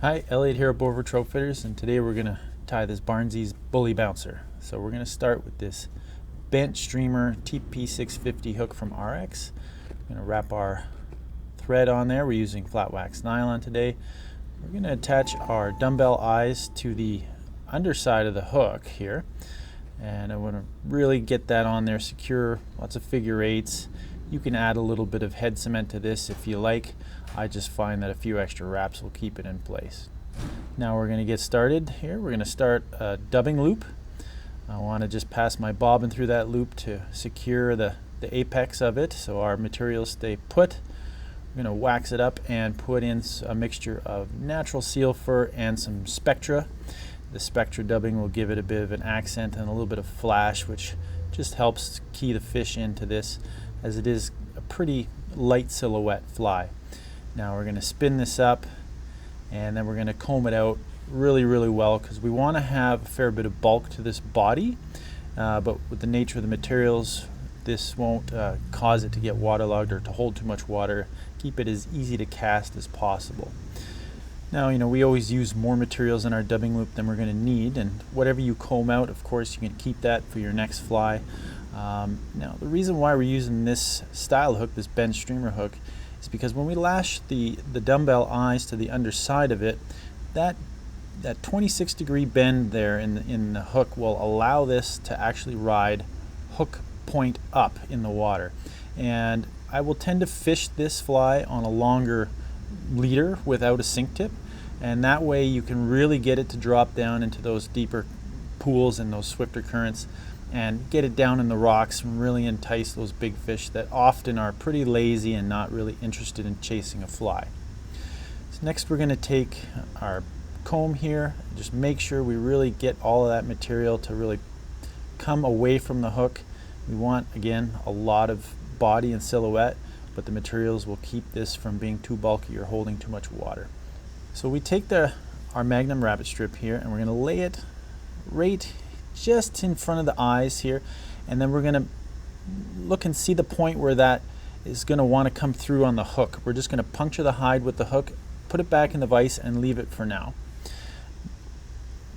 Hi, Elliott here at Bow River Troutfitters, and today we're going to tie this Barnsies bully bouncer. So we're going to start with this bent streamer TP650 hook from RX. We're going to wrap our thread on there. We're using flat wax nylon today. We're going to attach our dumbbell eyes to the underside of the hook here, and I want to really get that on there secure. Lots of figure eights. You can add a little bit of head cement to this if you like. I just find that a few extra wraps will keep it in place. Now we're going to get started here. We're going to start a dubbing loop. I want to just pass my bobbin through that loop to secure the apex of it so our materials stay put. We're going to wax it up and put in a mixture of natural seal fur and some spectra. The spectra dubbing will give it a bit of an accent and a little bit of flash, which just helps key the fish into this, as it is a pretty light silhouette fly. Now we're going to spin this up, and then we're going to comb it out really well, because we want to have a fair bit of bulk to this body, but with the nature of the materials, this won't cause it to get waterlogged or to hold too much water. Keep it as easy to cast as possible. Now, we always use more materials in our dubbing loop than we're going to need, and whatever you comb out, of course, you can keep that for your next fly. Now, the reason why we're using this style hook, this bent streamer hook, is because when we lash the dumbbell eyes to the underside of it, that 26-degree bend there in the hook will allow this to actually ride hook point up in the water. And I will tend to fish this fly on a longer leader without a sink tip, and that way you can really get it to drop down into those deeper pools and those swifter currents and get it down in the rocks and really entice those big fish that often are pretty lazy and not really interested in chasing a fly. So next we're going to take our comb here, just make sure we really get all of that material to really come away from the hook. We want, again, a lot of body and silhouette, but the materials will keep this from being too bulky or holding too much water. So we take our Magnum rabbit strip here, and we're going to lay it right just in front of the eyes here, and then we're going to look and see the point where that is going to want to come through on the hook. We're just going to puncture the hide with the hook, put it back in the vise, and leave it for now.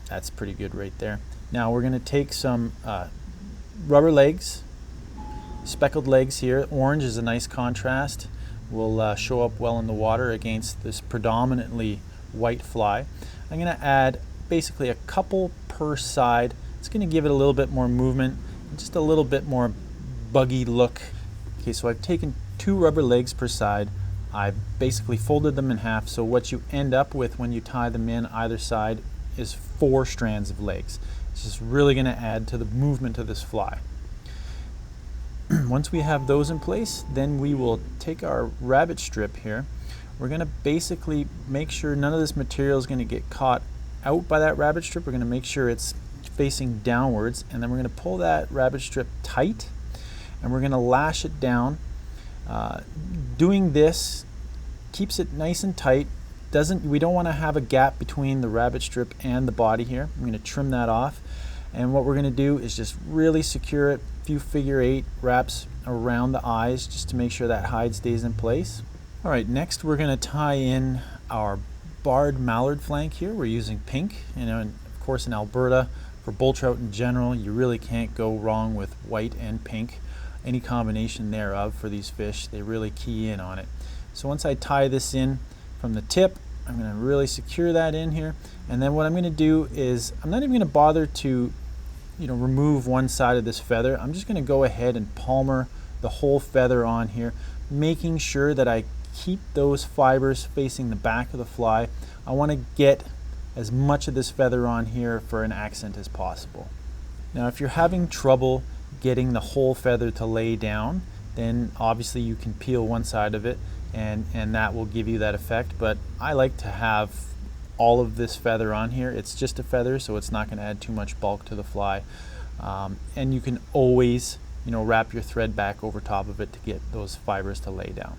That's pretty good right there. Now we're going to take some rubber legs, speckled legs here. Orange is a nice contrast, will show up well in the water against this predominantly white fly. I'm going to add basically a couple per side. It's going to give it a little bit more movement, just a little bit more buggy look. Okay, so I've taken 2 rubber legs per side. I've basically folded them in half, so what you end up with when you tie them in either side is 4 strands of legs. It's just really going to add to the movement of this fly. Once we have those in place, then we will take our rabbit strip here. We're going to basically make sure none of this material is going to get caught out by that rabbit strip. We're going to make sure it's facing downwards, and then we're going to pull that rabbit strip tight, and we're going to lash it down. Doing this keeps it nice and tight. We don't want to have a gap between the rabbit strip and the body here. I'm going to trim that off, and what we're going to do is just really secure it. A few figure 8 wraps around the eyes just to make sure that hide stays in place. All right, next we're going to tie in our barred mallard flank here. We're using pink, and of course in Alberta, for bull trout in general, you really can't go wrong with white and pink. Any combination thereof for these fish, they really key in on it. So once I tie this in from the tip, I'm going to really secure that in here, and then what I'm going to do is I'm not even going to bother to remove one side of this feather. I'm just going to go ahead and palmer the whole feather on here, making sure that I keep those fibers facing the back of the fly. I want to get as much of this feather on here for an accent as possible. Now, if you're having trouble getting the whole feather to lay down, then obviously you can peel one side of it, and that will give you that effect. But I like to have all of this feather on here. It's just a feather, so it's not going to add too much bulk to the fly. And you can always wrap your thread back over top of it to get those fibers to lay down.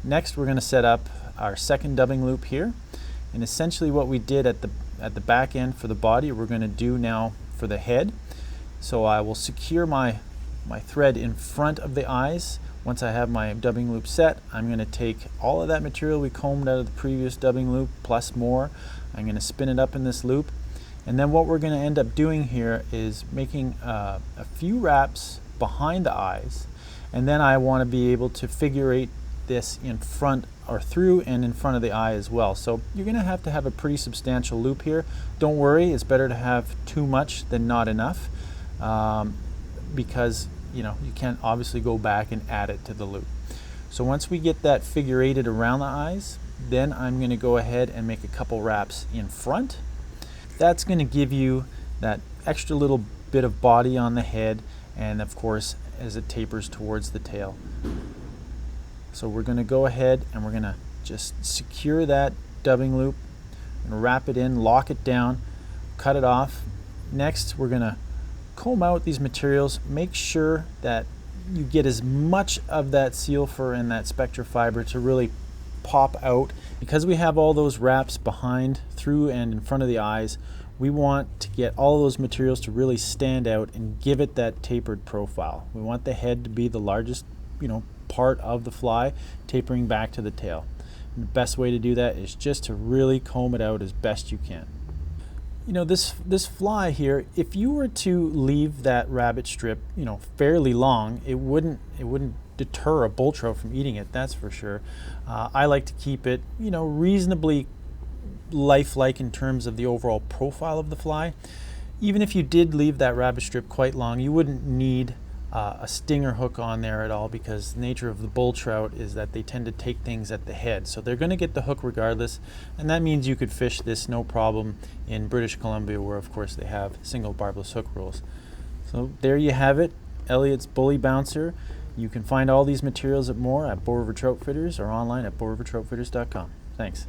Next, we're going to set up our second dubbing loop here, and essentially what we did at the back end for the body, we're going to do now for the head. So I will secure my thread in front of the eyes Once I have my dubbing loop set, I'm going to take all of that material we combed out of the previous dubbing loop plus more. I'm going to spin it up in this loop, and then what we're going to end up doing here is making a few wraps behind the eyes, and then I want to be able to figure eight this in front or through and in front of the eye as well. So you're going to have a pretty substantial loop here. Don't worry, it's better to have too much than not enough, because you can't obviously go back and add it to the loop. So once we get that figure eighted around the eyes, then I'm going to go ahead and make a couple wraps in front. That's going to give you that extra little bit of body on the head, and of course as it tapers towards the tail. So we're going to go ahead and we're going to just secure that dubbing loop and wrap it in, lock it down, cut it off. Next, we're going to comb out these materials. Make sure that you get as much of that seal fur and that spectra fiber to really pop out. Because we have all those wraps behind, through, and in front of the eyes, we want to get all those materials to really stand out and give it that tapered profile. We want the head to be the largest, part of the fly, tapering back to the tail. And the best way to do that is just to really comb it out as best you can. This fly here, if you were to leave that rabbit strip, fairly long, it wouldn't deter a bull trout from eating it, that's for sure. I like to keep it, reasonably lifelike in terms of the overall profile of the fly. Even if you did leave that rabbit strip quite long, you wouldn't need a stinger hook on there at all, because the nature of the bull trout is that they tend to take things at the head. So they're going to get the hook regardless, and that means you could fish this no problem in British Columbia, where of course they have single barbless hook rules. So there you have it, Elliott's Bully Bouncer. You can find all these materials at Bow River Troutfitters or online at bowrivertroutfitters.com. Thanks.